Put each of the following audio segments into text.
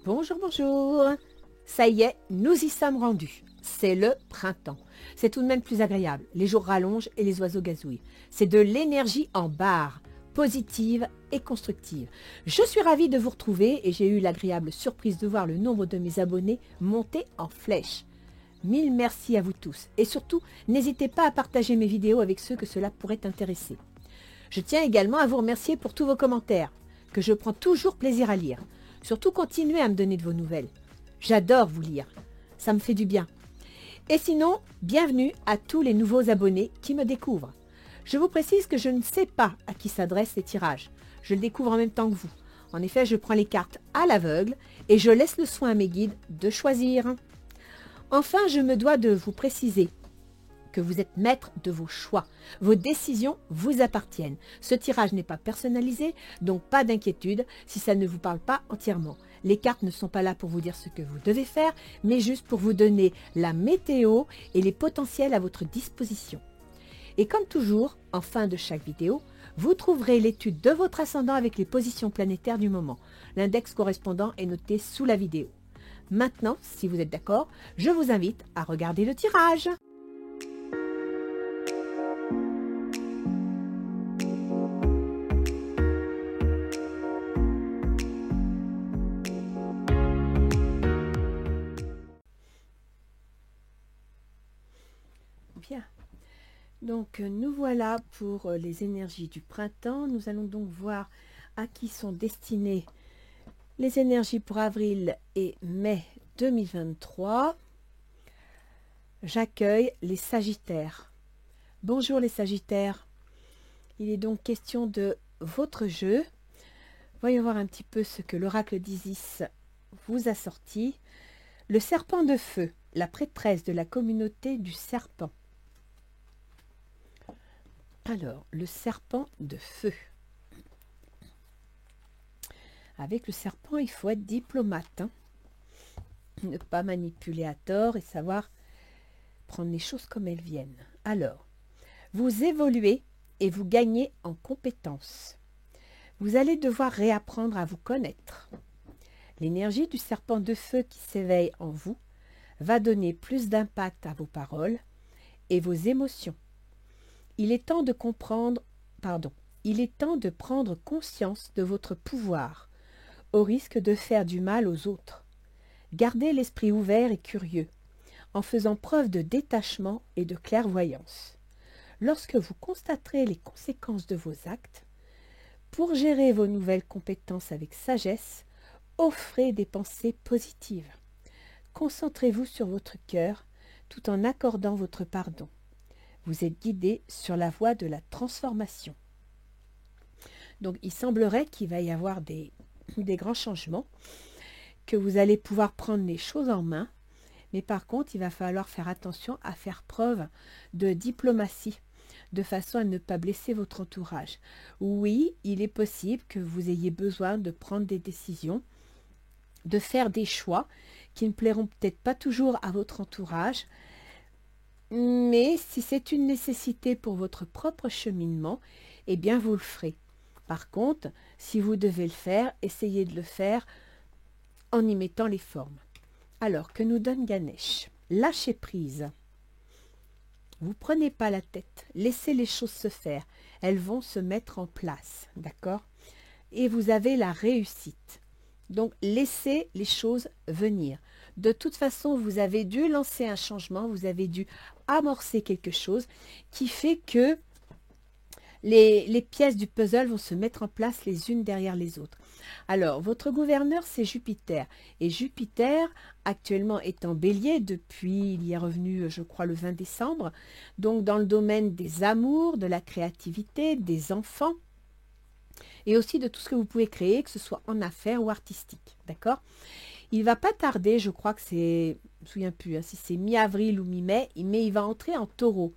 Bonjour, bonjour. Ça y est, nous y sommes rendus. C'est le printemps. C'est tout de même plus agréable. Les jours rallongent et les oiseaux gazouillent. C'est de l'énergie en barre, positive et constructive. Je suis ravie de vous retrouver et j'ai eu l'agréable surprise de voir le nombre de mes abonnés monter en flèche. Mille merci à vous tous. Et surtout, n'hésitez pas à partager mes vidéos avec ceux que cela pourrait intéresser. Je tiens également à vous remercier pour tous vos commentaires, que je prends toujours plaisir à lire. Surtout, continuez à me donner de vos nouvelles. J'adore vous lire. Ça me fait du bien. Et sinon, bienvenue à tous les nouveaux abonnés qui me découvrent. Je vous précise que je ne sais pas à qui s'adressent les tirages. Je le découvre en même temps que vous. En effet, je prends les cartes à l'aveugle et je laisse le soin à mes guides de choisir. Enfin, je me dois de vous préciser que vous êtes maître de vos choix. Vos décisions vous appartiennent. Ce tirage n'est pas personnalisé, donc pas d'inquiétude si ça ne vous parle pas entièrement. Les cartes ne sont pas là pour vous dire ce que vous devez faire, mais juste pour vous donner la météo et les potentiels à votre disposition. Et comme toujours, en fin de chaque vidéo, vous trouverez l'étude de votre ascendant avec les positions planétaires du moment. L'index correspondant est noté sous la vidéo. Maintenant, si vous êtes d'accord, je vous invite à regarder le tirage. Bien, donc nous voilà pour les énergies du printemps. Nous allons donc voir à qui sont destinées les énergies pour avril et mai 2023. J'accueille les Sagittaires. Bonjour les Sagittaires. Il est donc question de votre jeu. Voyons voir un petit peu ce que l'oracle d'Isis vous a sorti. Le serpent de feu, la prêtresse de la communauté du serpent. Alors, le serpent de feu. Avec le serpent, il faut être diplomate. Ne pas manipuler à tort et savoir prendre les choses comme elles viennent. Alors, vous évoluez et vous gagnez en compétences. Vous allez devoir réapprendre à vous connaître. L'énergie du serpent de feu qui s'éveille en vous va donner plus d'impact à vos paroles et vos émotions. Il est temps de prendre conscience de votre pouvoir, au risque de faire du mal aux autres. Gardez l'esprit ouvert et curieux, en faisant preuve de détachement et de clairvoyance. Lorsque vous constaterez les conséquences de vos actes, pour gérer vos nouvelles compétences avec sagesse, offrez des pensées positives. Concentrez-vous sur votre cœur tout en accordant votre pardon. Vous êtes guidé sur la voie de la transformation. Donc, il semblerait qu'il va y avoir des grands changements, que vous allez pouvoir prendre les choses en main, mais par contre, il va falloir faire attention à faire preuve de diplomatie, de façon à ne pas blesser votre entourage. Oui, il est possible que vous ayez besoin de prendre des décisions, de faire des choix qui ne plairont peut-être pas toujours à votre entourage, mais si c'est une nécessité pour votre propre cheminement, eh bien vous le ferez. Par contre, si vous devez le faire, essayez de le faire en y mettant les formes. Alors, que nous donne Ganesh? Lâchez prise. Vous prenez pas la tête, laissez les choses se faire. Elles vont se mettre en place, d'accord? Et vous avez la réussite. Donc, laissez les choses venir. De toute façon, vous avez dû lancer un changement, vous avez dû amorcer quelque chose qui fait que les pièces du puzzle vont se mettre en place les unes derrière les autres. Alors, votre gouverneur, c'est Jupiter. Et Jupiter, actuellement, est en bélier depuis, il y est revenu, je crois, le 20 décembre. Donc, dans le domaine des amours, de la créativité, des enfants. Et aussi de tout ce que vous pouvez créer, que ce soit en affaires ou artistique. D'accord? Il va pas tarder, je crois que c'est, je me souviens plus si c'est mi-avril ou mi-mai, mais il va entrer en taureau.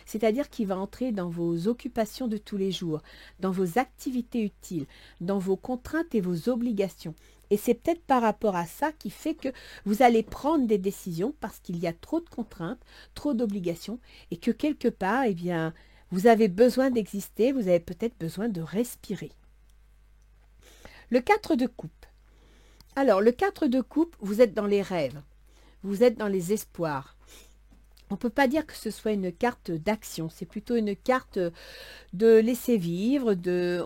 C'est-à-dire qu'il va entrer dans vos occupations de tous les jours, dans vos activités utiles, dans vos contraintes et vos obligations. Et c'est peut-être par rapport à ça qui fait que vous allez prendre des décisions parce qu'il y a trop de contraintes, trop d'obligations et que quelque part, eh bien, vous avez besoin d'exister, vous avez peut-être besoin de respirer. Le 4 de coupe. Alors, le 4 de coupe, vous êtes dans les rêves. Vous êtes dans les espoirs. On ne peut pas dire que ce soit une carte d'action. C'est plutôt une carte de laisser vivre,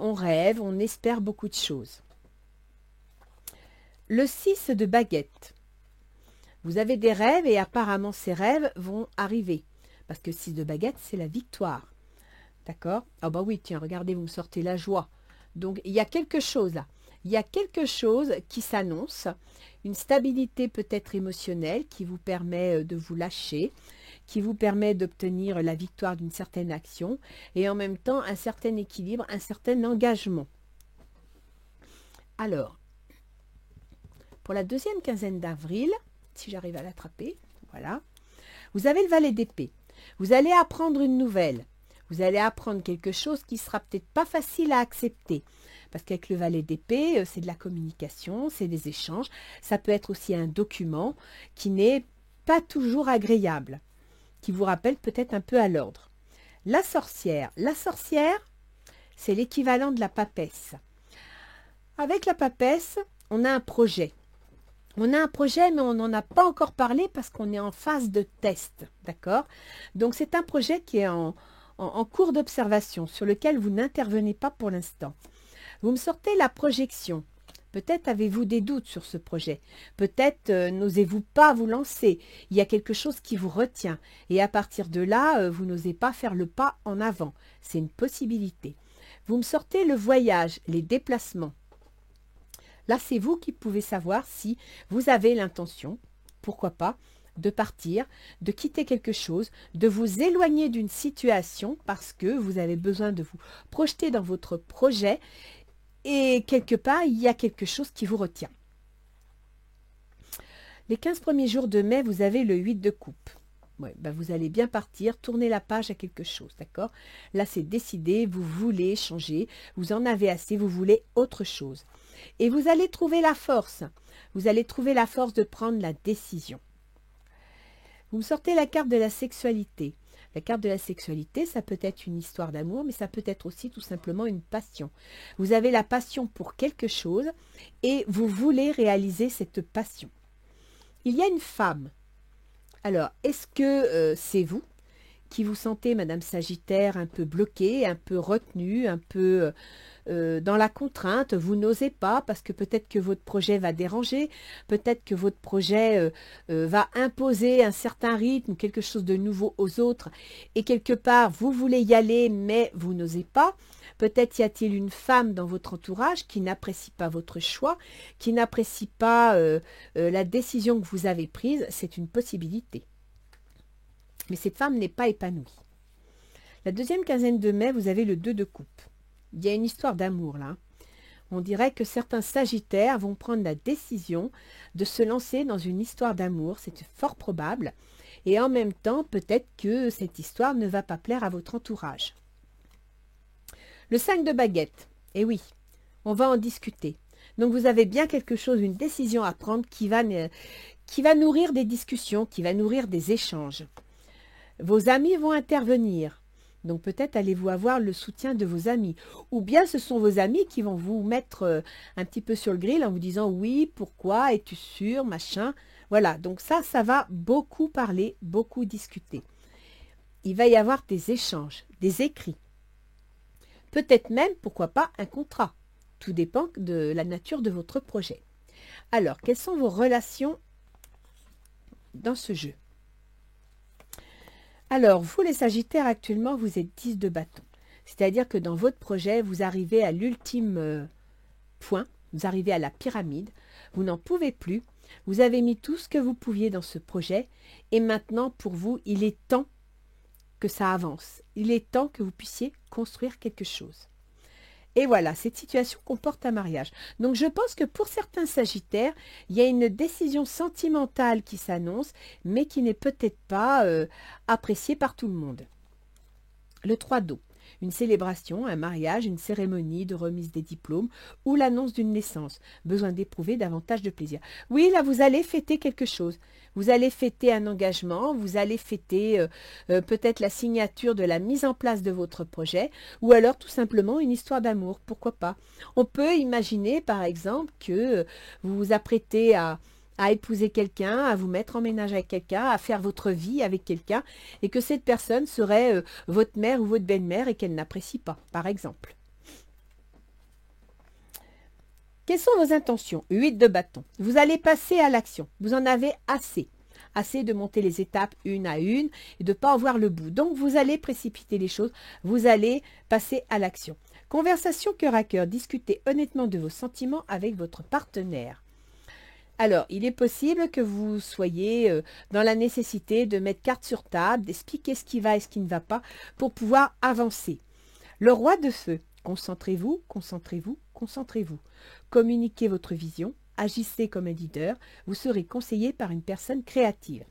on rêve, on espère beaucoup de choses. Le 6 de baguette. Vous avez des rêves et apparemment ces rêves vont arriver. Parce que 6 de baguette, c'est la victoire. D'accord? Ah bah oui, tiens, regardez, vous me sortez la joie. Donc, il y a quelque chose là. Il y a quelque chose qui s'annonce. Une stabilité peut-être émotionnelle qui vous permet de vous lâcher, qui vous permet d'obtenir la victoire d'une certaine action et en même temps un certain équilibre, un certain engagement. Alors, pour la deuxième quinzaine d'avril, si j'arrive à l'attraper, voilà, vous avez le valet d'épée. Vous allez apprendre une nouvelle. Vous allez apprendre quelque chose qui sera peut-être pas facile à accepter. Parce qu'avec le valet d'épée, c'est de la communication, c'est des échanges. Ça peut être aussi un document qui n'est pas toujours agréable, qui vous rappelle peut-être un peu à l'ordre. La sorcière, c'est l'équivalent de la papesse. Avec la papesse, on a un projet. On a un projet, mais on n'en a pas encore parlé parce qu'on est en phase de test, d'accord? Donc, c'est un projet qui est en cours d'observation, sur lequel vous n'intervenez pas pour l'instant. Vous me sortez la projection. Peut-être avez-vous des doutes sur ce projet. Peut-être n'osez-vous pas vous lancer. Il y a quelque chose qui vous retient. Et à partir de là, vous n'osez pas faire le pas en avant. C'est une possibilité. Vous me sortez le voyage, les déplacements. Là, c'est vous qui pouvez savoir si vous avez l'intention, pourquoi pas, de partir, de quitter quelque chose, de vous éloigner d'une situation parce que vous avez besoin de vous projeter dans votre projet et quelque part, il y a quelque chose qui vous retient. Les 15 premiers jours de mai, vous avez le 8 de coupe. Ouais, ben vous allez bien partir, tourner la page à quelque chose, d'accord? Là, c'est décidé, vous voulez changer, vous en avez assez, vous voulez autre chose. Et vous allez trouver la force. Vous allez trouver la force de prendre la décision. Vous me sortez la carte de la sexualité. La carte de la sexualité, ça peut être une histoire d'amour, mais ça peut être aussi tout simplement une passion. Vous avez la passion pour quelque chose et vous voulez réaliser cette passion. Il y a une femme. Alors, est-ce que c'est vous qui vous sentez, Madame Sagittaire, un peu bloquée, un peu retenue, un peu dans la contrainte, vous n'osez pas parce que peut-être que votre projet va déranger, peut-être que votre projet va imposer un certain rythme, quelque chose de nouveau aux autres, et quelque part, vous voulez y aller, mais vous n'osez pas. Peut-être y a-t-il une femme dans votre entourage qui n'apprécie pas votre choix, qui n'apprécie pas la décision que vous avez prise, c'est une possibilité. Mais cette femme n'est pas épanouie. La deuxième quinzaine de mai, vous avez le 2 de coupe. Il y a une histoire d'amour là. On dirait que certains sagittaires vont prendre la décision de se lancer dans une histoire d'amour. C'est fort probable. Et en même temps, peut-être que cette histoire ne va pas plaire à votre entourage. Le 5 de baguette. Eh oui, on va en discuter. Donc vous avez bien quelque chose, une décision à prendre qui va nourrir des discussions, qui va nourrir des échanges. Vos amis vont intervenir. Donc peut-être allez-vous avoir le soutien de vos amis. Ou bien ce sont vos amis qui vont vous mettre un petit peu sur le grill en vous disant oui, pourquoi, es-tu sûr, machin. Voilà, donc ça va beaucoup parler, beaucoup discuter. Il va y avoir des échanges, des écrits. Peut-être même, pourquoi pas, un contrat. Tout dépend de la nature de votre projet. Alors, quelles sont vos relations dans ce jeu ? Alors, vous les Sagittaires, actuellement, vous êtes 10 de bâton. C'est-à-dire que dans votre projet, vous arrivez à l'ultime point, vous arrivez à la pyramide, vous n'en pouvez plus, vous avez mis tout ce que vous pouviez dans ce projet, et maintenant, pour vous, il est temps que ça avance. Il est temps que vous puissiez construire quelque chose. Et voilà, cette situation comporte un mariage. Donc, je pense que pour certains Sagittaires, il y a une décision sentimentale qui s'annonce, mais qui n'est peut-être pas appréciée par tout le monde. Le 3 d'eau. une célébration, un mariage, une cérémonie de remise des diplômes ou l'annonce d'une naissance. Besoin d'éprouver davantage de plaisir. Oui, là, vous allez fêter quelque chose. Vous allez fêter un engagement, vous allez fêter peut-être la signature de la mise en place de votre projet ou alors tout simplement une histoire d'amour, pourquoi pas. On peut imaginer par exemple que vous vous apprêtez à épouser quelqu'un, à vous mettre en ménage avec quelqu'un, à faire votre vie avec quelqu'un, et que cette personne serait votre mère ou votre belle-mère et qu'elle n'apprécie pas, par exemple. Quelles sont vos intentions? 8 de bâton. Vous allez passer à l'action. Vous en avez assez. Assez de monter les étapes une à une et de ne pas en voir le bout. Donc, vous allez précipiter les choses. Vous allez passer à l'action. Conversation cœur à cœur. Discutez honnêtement de vos sentiments avec votre partenaire. Alors, il est possible que vous soyez dans la nécessité de mettre carte sur table, d'expliquer ce qui va et ce qui ne va pas pour pouvoir avancer. Le roi de feu, concentrez-vous, concentrez-vous, concentrez-vous. Communiquez votre vision, agissez comme un leader, vous serez conseillé par une personne créative.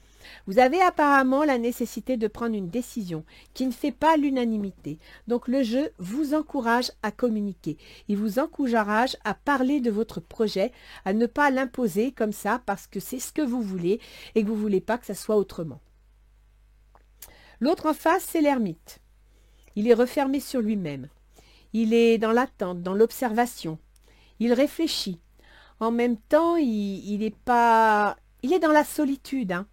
Vous avez apparemment la nécessité de prendre une décision qui ne fait pas l'unanimité. Donc le jeu vous encourage à communiquer. Il vous encourage à parler de votre projet, à ne pas l'imposer comme ça parce que c'est ce que vous voulez et que vous ne voulez pas que ça soit autrement. L'autre en face, c'est l'ermite. Il est refermé sur lui-même. Il est dans l'attente, dans l'observation. Il réfléchit. En même temps, il est dans la solitude, hein.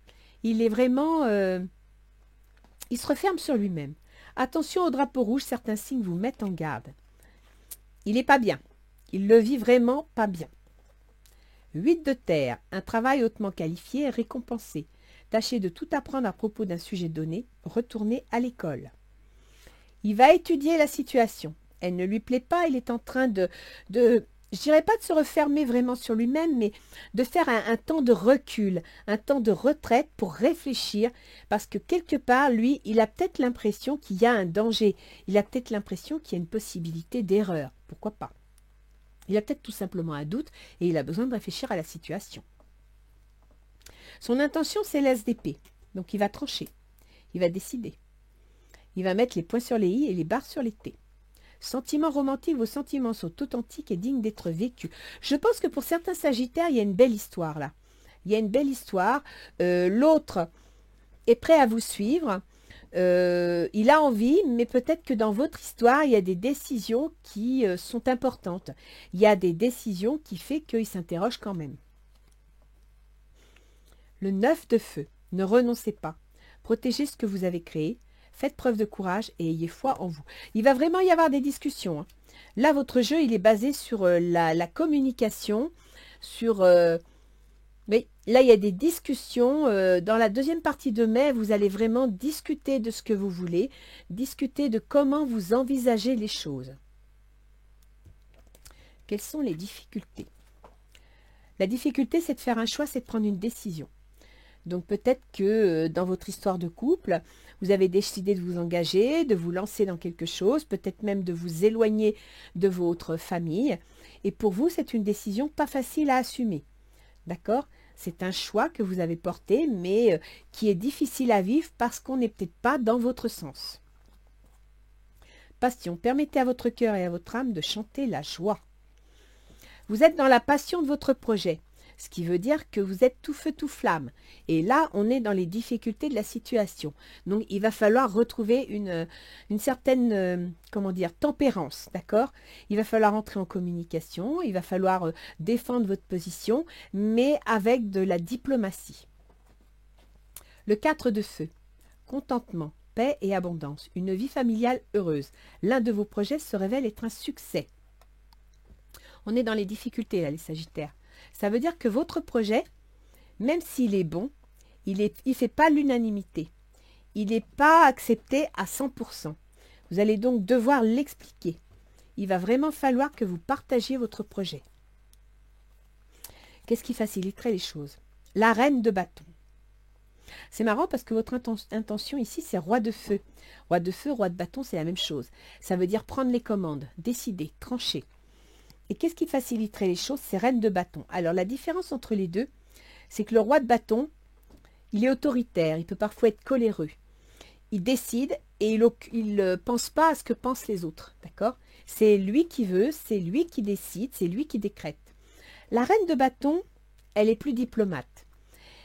Il est vraiment... il se referme sur lui-même. Attention au drapeau rouge, certains signes vous mettent en garde. Il n'est pas bien. Il le vit vraiment pas bien. 8 de terre. Un travail hautement qualifié est récompensé. Tâchez de tout apprendre à propos d'un sujet donné. Retournez à l'école. Il va étudier la situation. Elle ne lui plaît pas. Il est en train je dirais pas de se refermer vraiment sur lui-même, mais de faire un temps de recul, un temps de retraite pour réfléchir, parce que quelque part, lui, il a peut-être l'impression qu'il y a un danger, il a peut-être l'impression qu'il y a une possibilité d'erreur, pourquoi pas. Il a peut-être tout simplement un doute et il a besoin de réfléchir à la situation. Son intention, c'est l'as d'épée, donc il va trancher, il va décider. Il va mettre les points sur les i et les barres sur les t. Sentiments romantiques, vos sentiments sont authentiques et dignes d'être vécus. Je pense que pour certains sagittaires, il y a une belle histoire là. Il y a une belle histoire. L'autre est prêt à vous suivre. Il a envie, mais peut-être que dans votre histoire, il y a des décisions qui sont importantes. Il y a des décisions qui font qu'il s'interroge quand même. Le 9 de feu. Ne renoncez pas. Protégez ce que vous avez créé. Faites preuve de courage et ayez foi en vous. Il va vraiment y avoir des discussions, hein. Là, votre jeu, il est basé sur la communication, mais là, il y a des discussions. Dans la deuxième partie de mai, vous allez vraiment discuter de ce que vous voulez, discuter de comment vous envisagez les choses. Quelles sont les difficultés? La difficulté, c'est de faire un choix, c'est de prendre une décision. Donc peut-être que dans votre histoire de couple, vous avez décidé de vous engager, de vous lancer dans quelque chose, peut-être même de vous éloigner de votre famille. Et pour vous, c'est une décision pas facile à assumer. D'accord? C'est un choix que vous avez porté, mais qui est difficile à vivre parce qu'on n'est peut-être pas dans votre sens. Passion. Permettez à votre cœur et à votre âme de chanter la joie. Vous êtes dans la passion de votre projet. Ce qui veut dire que vous êtes tout feu, tout flamme. Et là, on est dans les difficultés de la situation. Donc, il va falloir retrouver une certaine, tempérance, d'accord? Il va falloir entrer en communication, il va falloir défendre votre position, mais avec de la diplomatie. Le 4 de feu. Contentement, paix et abondance. Une vie familiale heureuse. L'un de vos projets se révèle être un succès. On est dans les difficultés, là, les Sagittaires. Ça veut dire que votre projet, même s'il est bon, il ne fait pas l'unanimité. Il n'est pas accepté à 100%. Vous allez donc devoir l'expliquer. Il va vraiment falloir que vous partagiez votre projet. Qu'est-ce qui faciliterait les choses? La reine de bâton. C'est marrant parce que votre intention ici, c'est roi de feu. Roi de feu, roi de bâton, c'est la même chose. Ça veut dire prendre les commandes, décider, trancher. Et qu'est-ce qui faciliterait les choses? C'est reine de bâton. Alors, la différence entre les deux, c'est que le roi de bâton, il est autoritaire, il peut parfois être coléreux. Il décide et il ne pense pas à ce que pensent les autres, d'accord? C'est lui qui veut, c'est lui qui décide, c'est lui qui décrète. La reine de bâton, elle est plus diplomate.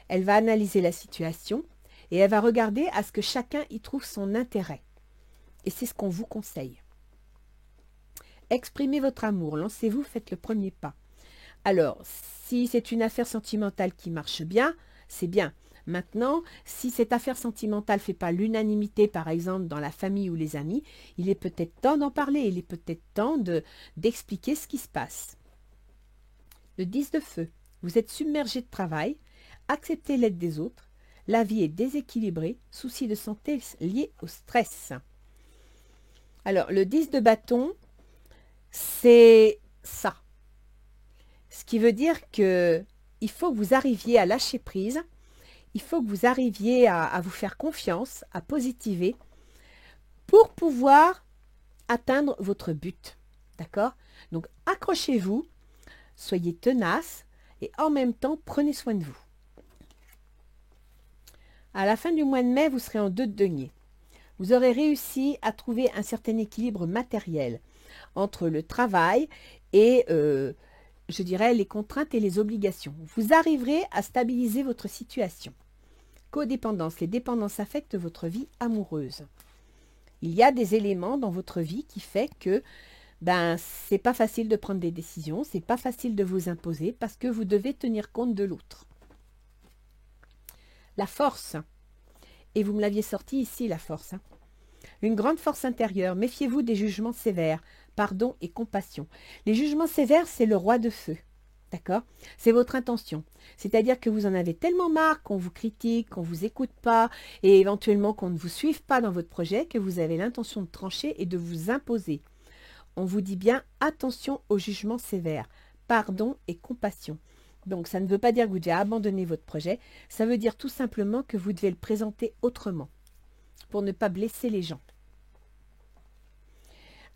Elle va analyser la situation et elle va regarder à ce que chacun y trouve son intérêt. Et c'est ce qu'on vous conseille. Exprimez votre amour, lancez-vous, faites le premier pas. Alors, si c'est une affaire sentimentale qui marche bien, c'est bien. Maintenant, si cette affaire sentimentale ne fait pas l'unanimité, par exemple, dans la famille ou les amis, il est peut-être temps d'en parler, il est peut-être temps d'expliquer ce qui se passe. Le 10 de feu, vous êtes submergé de travail, acceptez l'aide des autres, la vie est déséquilibrée, soucis de santé liés au stress. Alors, le 10 de bâton, c'est ça. Ce qui veut dire que il faut que vous arriviez à lâcher prise, il faut que vous arriviez à vous faire confiance, à positiver, pour pouvoir atteindre votre but. D'accord? Donc, accrochez-vous, soyez tenace et en même temps, prenez soin de vous. À la fin du mois de mai, vous serez en 2 de denier. Vous aurez réussi à trouver un certain équilibre matériel entre le travail et, je dirais, les contraintes et les obligations. Vous arriverez à stabiliser votre situation. Codépendance. Les dépendances affectent votre vie amoureuse. Il y a des éléments dans votre vie qui fait que c'est pas facile de prendre des décisions, c'est pas facile de vous imposer parce que vous devez tenir compte de l'autre. La force. Et vous me l'aviez sorti ici, la force. Une grande force intérieure. Méfiez-vous des jugements sévères. Pardon et compassion. Les jugements sévères, c'est le roi de feu. D'accord? C'est votre intention. C'est-à-dire que vous en avez tellement marre qu'on vous critique, qu'on ne vous écoute pas et éventuellement qu'on ne vous suive pas dans votre projet que vous avez l'intention de trancher et de vous imposer. On vous dit bien attention aux jugements sévères. Pardon et compassion. Donc, ça ne veut pas dire que vous devez abandonner votre projet. Ça veut dire tout simplement que vous devez le présenter autrement pour ne pas blesser les gens.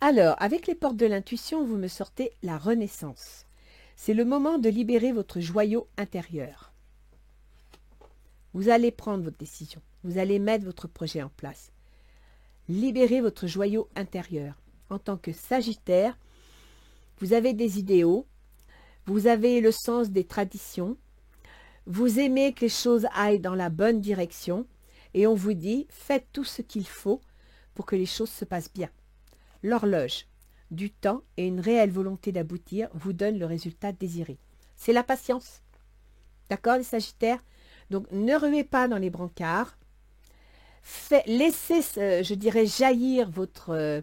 Alors, avec les portes de l'intuition, vous me sortez la renaissance. C'est le moment de libérer votre joyau intérieur. Vous allez prendre votre décision. Vous allez mettre votre projet en place. Libérez votre joyau intérieur. En tant que Sagittaire, vous avez des idéaux, vous avez le sens des traditions, vous aimez que les choses aillent dans la bonne direction et on vous dit, faites tout ce qu'il faut pour que les choses se passent bien. L'horloge, du temps et une réelle volonté d'aboutir vous donnent le résultat désiré. C'est la patience. D'accord, les Sagittaires? Donc, ne ruez pas dans les brancards. Laissez, je dirais, jaillir votre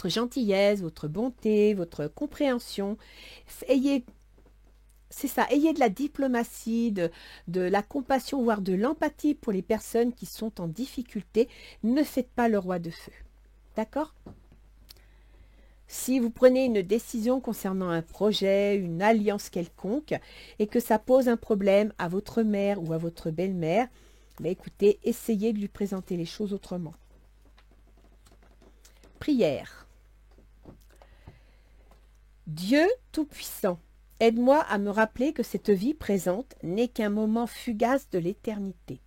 gentillesse, votre bonté, votre compréhension. Ayez de la diplomatie, de la compassion, voire de l'empathie pour les personnes qui sont en difficulté. Ne faites pas le roi de feu. D'accord? Si vous prenez une décision concernant un projet, une alliance quelconque, et que ça pose un problème à votre mère ou à votre belle-mère, écoutez, essayez de lui présenter les choses autrement. Prière. Dieu Tout-Puissant, aide-moi à me rappeler que cette vie présente n'est qu'un moment fugace de l'éternité.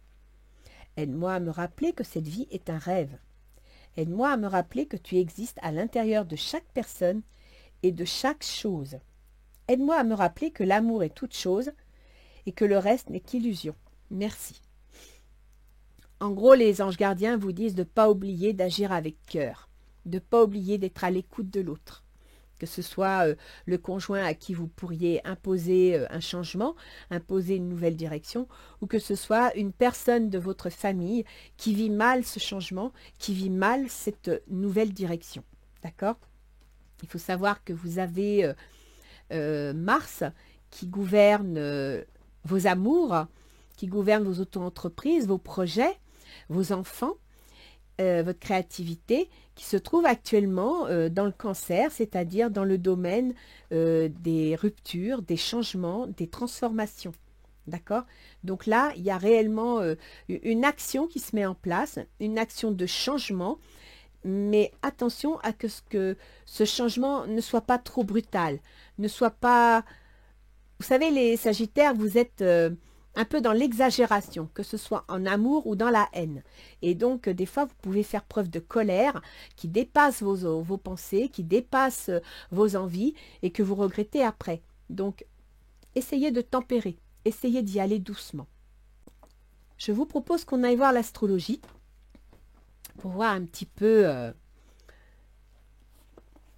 Aide-moi à me rappeler que cette vie est un rêve. Aide-moi à me rappeler que tu existes à l'intérieur de chaque personne et de chaque chose. Aide-moi à me rappeler que l'amour est toute chose et que le reste n'est qu'illusion. Merci. En gros, les anges gardiens vous disent de ne pas oublier d'agir avec cœur, de ne pas oublier d'être à l'écoute de l'autre. Que ce soit le conjoint à qui vous pourriez imposer un changement, imposer une nouvelle direction, ou que ce soit une personne de votre famille qui vit mal ce changement, qui vit mal cette nouvelle direction. D'accord? Il faut savoir que vous avez Mars qui gouverne vos amours, qui gouverne vos auto-entreprises, vos projets, vos enfants, votre créativité, qui se trouve actuellement dans le Cancer, c'est-à-dire dans le domaine des ruptures, des changements, des transformations. D'accord? Donc là, il y a réellement une action qui se met en place, une action de changement, mais attention à que ce changement ne soit pas trop brutal, ne soit pas... Vous savez, les Sagittaires, vous êtes un peu dans l'exagération, que ce soit en amour ou dans la haine. Et donc, des fois, vous pouvez faire preuve de colère qui dépasse vos pensées, qui dépasse vos envies et que vous regrettez après. Donc, essayez de tempérer, essayez d'y aller doucement. Je vous propose qu'on aille voir l'astrologie pour voir un petit peu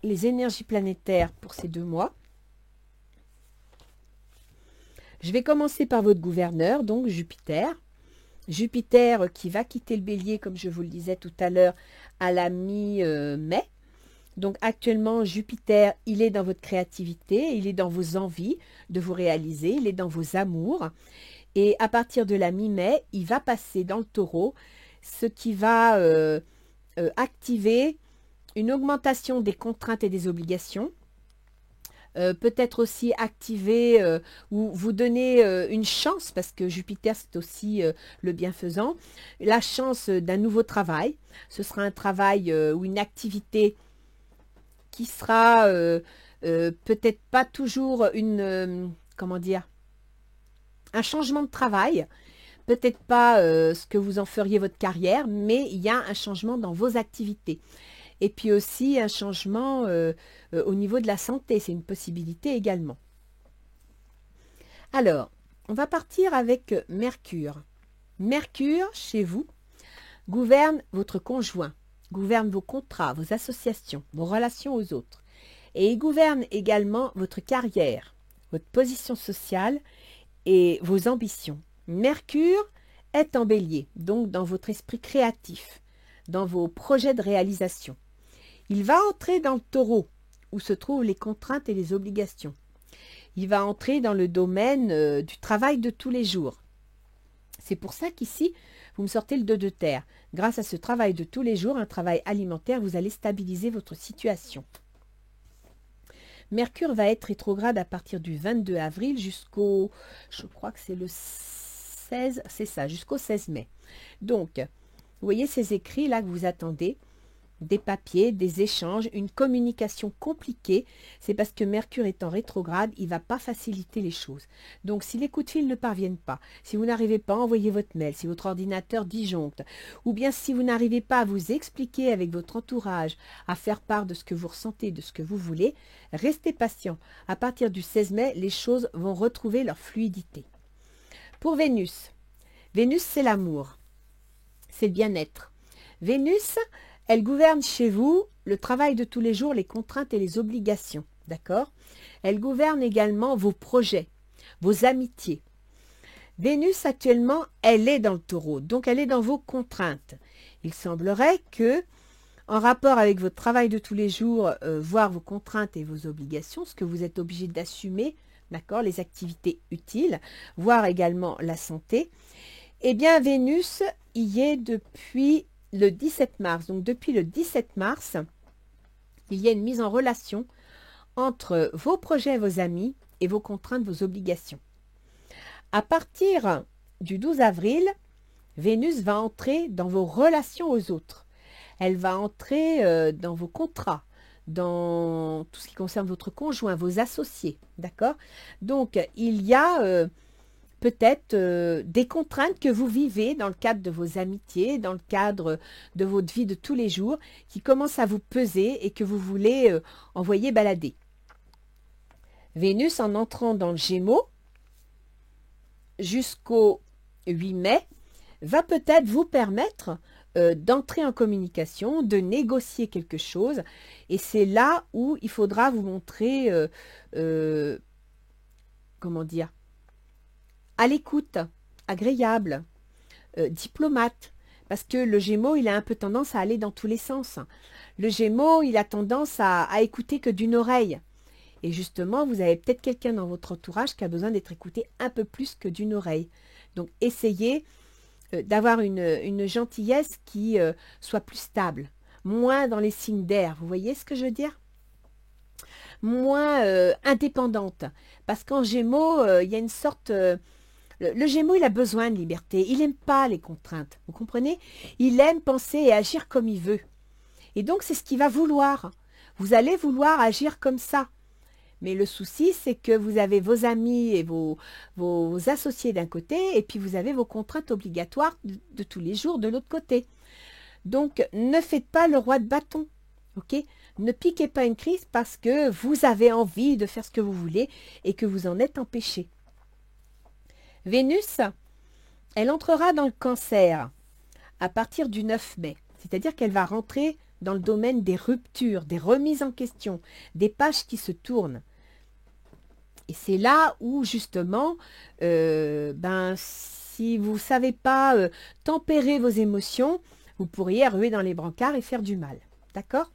les énergies planétaires pour ces 2 mois. Je vais commencer par votre gouverneur, donc Jupiter. Jupiter qui va quitter le bélier, comme je vous le disais tout à l'heure, à la mi-mai. Donc actuellement, Jupiter, il est dans votre créativité, il est dans vos envies de vous réaliser, il est dans vos amours. Et à partir de la mi-mai, il va passer dans le taureau, ce qui va activer une augmentation des contraintes et des obligations. Peut-être aussi activer ou vous donner une chance, parce que Jupiter c'est aussi le bienfaisant, la chance d'un nouveau travail. Ce sera un travail ou une activité qui sera peut-être pas toujours comment dire, un changement de travail, peut-être pas ce que vous en feriez votre carrière, mais il y a un changement dans vos activités. Et puis aussi un changement au niveau de la santé, c'est une possibilité également. Alors, on va partir avec Mercure. Mercure, chez vous, gouverne votre conjoint, gouverne vos contrats, vos associations, vos relations aux autres. Et il gouverne également votre carrière, votre position sociale et vos ambitions. Mercure est en bélier, donc dans votre esprit créatif, dans vos projets de réalisation. Il va entrer dans le taureau, où se trouvent les contraintes et les obligations. Il va entrer dans le domaine du travail de tous les jours. C'est pour ça qu'ici, vous me sortez le 2 de terre. Grâce à ce travail de tous les jours, un travail alimentaire, vous allez stabiliser votre situation. Mercure va être rétrograde à partir du 22 avril jusqu'au, je crois que c'est le 16, c'est ça, jusqu'au 16 mai. Donc, vous voyez ces écrits là que vous attendez, des papiers, des échanges, une communication compliquée, c'est parce que Mercure est en rétrograde, il ne va pas faciliter les choses. Donc si les coups de fil ne parviennent pas, si vous n'arrivez pas à envoyer votre mail, si votre ordinateur disjoncte, ou bien si vous n'arrivez pas à vous expliquer avec votre entourage, à faire part de ce que vous ressentez, de ce que vous voulez, restez patient. À partir du 16 mai, les choses vont retrouver leur fluidité. Pour Vénus, Vénus c'est l'amour, c'est le bien-être. Vénus, elle gouverne chez vous le travail de tous les jours, les contraintes et les obligations, d'accord? Elle gouverne également vos projets, vos amitiés. Vénus, actuellement, elle est dans le taureau, donc elle est dans vos contraintes. Il semblerait que, en rapport avec votre travail de tous les jours, voir vos contraintes et vos obligations, ce que vous êtes obligé d'assumer, d'accord, les activités utiles, voir également la santé, eh bien, Vénus y est depuis le 17 mars. Donc, depuis le 17 mars, il y a une mise en relation entre vos projets, vos amis et vos contraintes, vos obligations. À partir du 12 avril, Vénus va entrer dans vos relations aux autres. Elle va entrer dans vos contrats, dans tout ce qui concerne votre conjoint, vos associés, d'accord? Donc, il y a peut-être des contraintes que vous vivez dans le cadre de vos amitiés, dans le cadre de votre vie de tous les jours, qui commencent à vous peser et que vous voulez envoyer balader. Vénus, en entrant dans le Gémeaux, jusqu'au 8 mai, va peut-être vous permettre d'entrer en communication, de négocier quelque chose. Et c'est là où il faudra vous montrer, comment dire, à l'écoute, agréable, diplomate. Parce que le Gémeaux, il a un peu tendance à aller dans tous les sens. Le Gémeaux, il a tendance à écouter que d'une oreille. Et justement, vous avez peut-être quelqu'un dans votre entourage qui a besoin d'être écouté un peu plus que d'une oreille. Donc, essayez d'avoir une gentillesse qui soit plus stable, moins dans les signes d'air. Vous voyez ce que je veux dire? Moins indépendante. Parce qu'en Gémeaux, il y a une sorte... le Gémeaux, il a besoin de liberté. Il n'aime pas les contraintes. Vous comprenez? Il aime penser et agir comme il veut. Et donc, c'est ce qu'il va vouloir. Vous allez vouloir agir comme ça. Mais le souci, c'est que vous avez vos amis et vos associés d'un côté, et puis vous avez vos contraintes obligatoires de tous les jours de l'autre côté. Donc, ne faites pas le roi de bâton, ok? Ne piquez pas une crise parce que vous avez envie de faire ce que vous voulez et que vous en êtes empêché. Vénus, elle entrera dans le Cancer à partir du 9 mai. C'est-à-dire qu'elle va rentrer dans le domaine des ruptures, des remises en question, des pages qui se tournent. Et c'est là où, justement, si vous ne savez pas tempérer vos émotions, vous pourriez ruer dans les brancards et faire du mal. D'accord?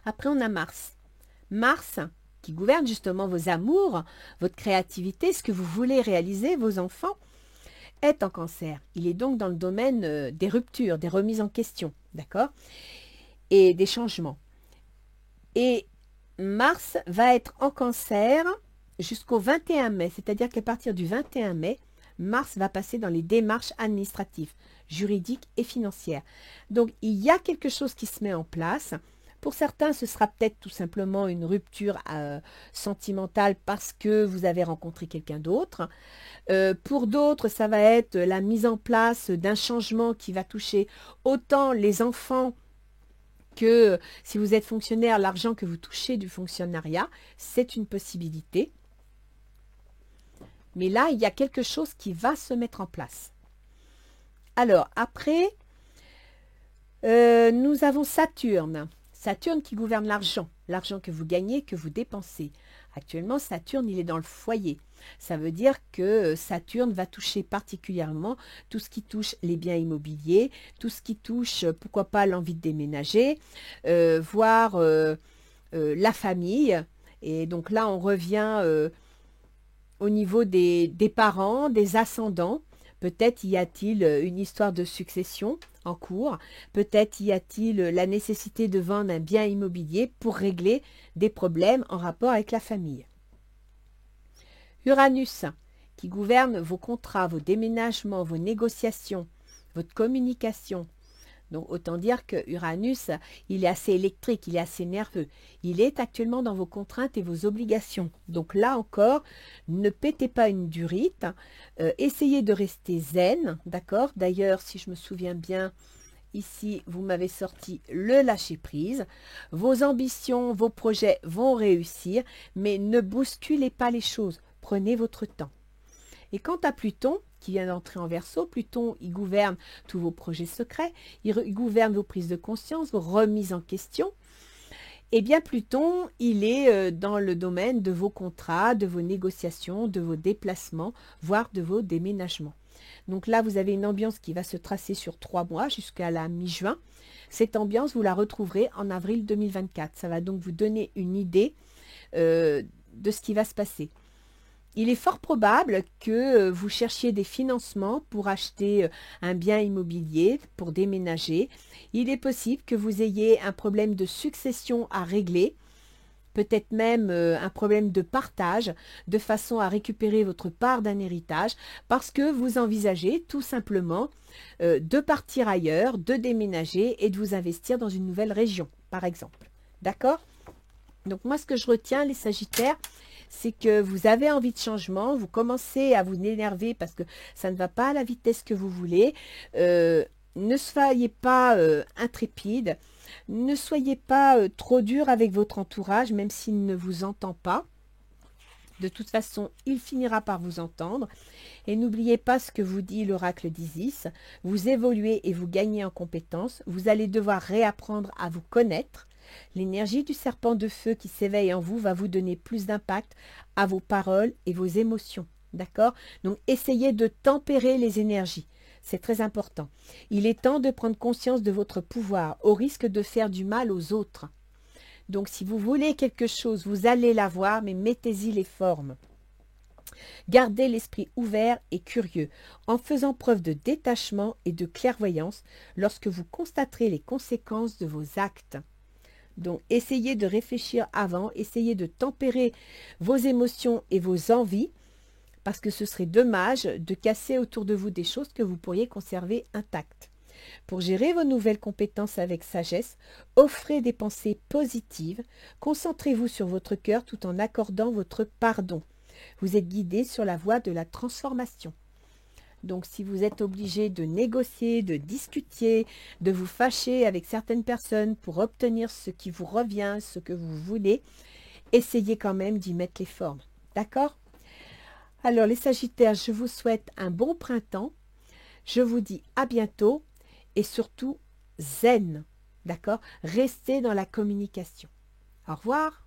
Après, on a Mars. Mars, qui gouverne justement vos amours, votre créativité, ce que vous voulez réaliser, vos enfants, est en Cancer. Il est donc dans le domaine des ruptures, des remises en question. D'accord? Et des changements. Et Mars va être en Cancer jusqu'au 21 mai, c'est-à-dire qu'à partir du 21 mai, Mars va passer dans les démarches administratives, juridiques et financières. Donc, il y a quelque chose qui se met en place. Pour certains, ce sera peut-être tout simplement une rupture sentimentale parce que vous avez rencontré quelqu'un d'autre. Pour d'autres, ça va être la mise en place d'un changement qui va toucher autant les enfants que si vous êtes fonctionnaire, l'argent que vous touchez du fonctionnariat, c'est une possibilité. Mais là, il y a quelque chose qui va se mettre en place. Alors, après, nous avons Saturne. Saturne qui gouverne l'argent, l'argent que vous gagnez, que vous dépensez. Actuellement, Saturne, il est dans le foyer. Ça veut dire que Saturne va toucher particulièrement tout ce qui touche les biens immobiliers, tout ce qui touche, pourquoi pas, l'envie de déménager, voire la famille. Et donc là, on revient au niveau des parents, des ascendants. Peut-être y a-t-il une histoire de succession en cours. Peut-être y a-t-il la nécessité de vendre un bien immobilier pour régler des problèmes en rapport avec la famille. Uranus, qui gouverne vos contrats, vos déménagements, vos négociations, votre communication. Donc, autant dire que Uranus, il est assez électrique, il est assez nerveux. Il est actuellement dans vos contraintes et vos obligations. Donc là encore, ne pétez pas une durite. Essayez de rester zen, d'accord? D'ailleurs, si je me souviens bien, ici, vous m'avez sorti le lâcher-prise. Vos ambitions, vos projets vont réussir, mais ne bousculez pas les choses. Prenez votre temps. Et quant à Pluton, qui vient d'entrer en Verseau, Pluton, il gouverne tous vos projets secrets, il gouverne vos prises de conscience, vos remises en question. Eh bien, Pluton, il est dans le domaine de vos contrats, de vos négociations, de vos déplacements, voire de vos déménagements. Donc là, vous avez une ambiance qui va se tracer sur 3 mois jusqu'à la mi-juin. Cette ambiance, vous la retrouverez en avril 2024. Ça va donc vous donner une idée de ce qui va se passer. Il est fort probable que vous cherchiez des financements pour acheter un bien immobilier, pour déménager. Il est possible que vous ayez un problème de succession à régler, peut-être même un problème de partage, de façon à récupérer votre part d'un héritage, parce que vous envisagez tout simplement de partir ailleurs, de déménager et de vous investir dans une nouvelle région, par exemple. D'accord? Donc moi, ce que je retiens, les Sagittaires, c'est que vous avez envie de changement, vous commencez à vous énerver parce que ça ne va pas à la vitesse que vous voulez. Ne soyez pas intrépide, ne soyez pas trop dur avec votre entourage, même s'il ne vous entend pas. De toute façon, il finira par vous entendre. Et n'oubliez pas ce que vous dit l'oracle d'Isis. Vous évoluez et vous gagnez en compétences. Vous allez devoir réapprendre à vous connaître. L'énergie du serpent de feu qui s'éveille en vous va vous donner plus d'impact à vos paroles et vos émotions. D'accord? Donc, essayez de tempérer les énergies. C'est très important. Il est temps de prendre conscience de votre pouvoir, au risque de faire du mal aux autres. Donc, si vous voulez quelque chose, vous allez l'avoir, mais mettez-y les formes. Gardez l'esprit ouvert et curieux, en faisant preuve de détachement et de clairvoyance lorsque vous constaterez les conséquences de vos actes. Donc, essayez de réfléchir avant, essayez de tempérer vos émotions et vos envies, parce que ce serait dommage de casser autour de vous des choses que vous pourriez conserver intactes. Pour gérer vos nouvelles compétences avec sagesse, offrez des pensées positives, concentrez-vous sur votre cœur tout en accordant votre pardon. Vous êtes guidé sur la voie de la transformation. Donc si vous êtes obligé de négocier, de discuter, de vous fâcher avec certaines personnes pour obtenir ce qui vous revient, ce que vous voulez, essayez quand même d'y mettre les formes. D'accord? Alors les Sagittaires, je vous souhaite un bon printemps. Je vous dis à bientôt et surtout zen. D'accord? Restez dans la communication. Au revoir.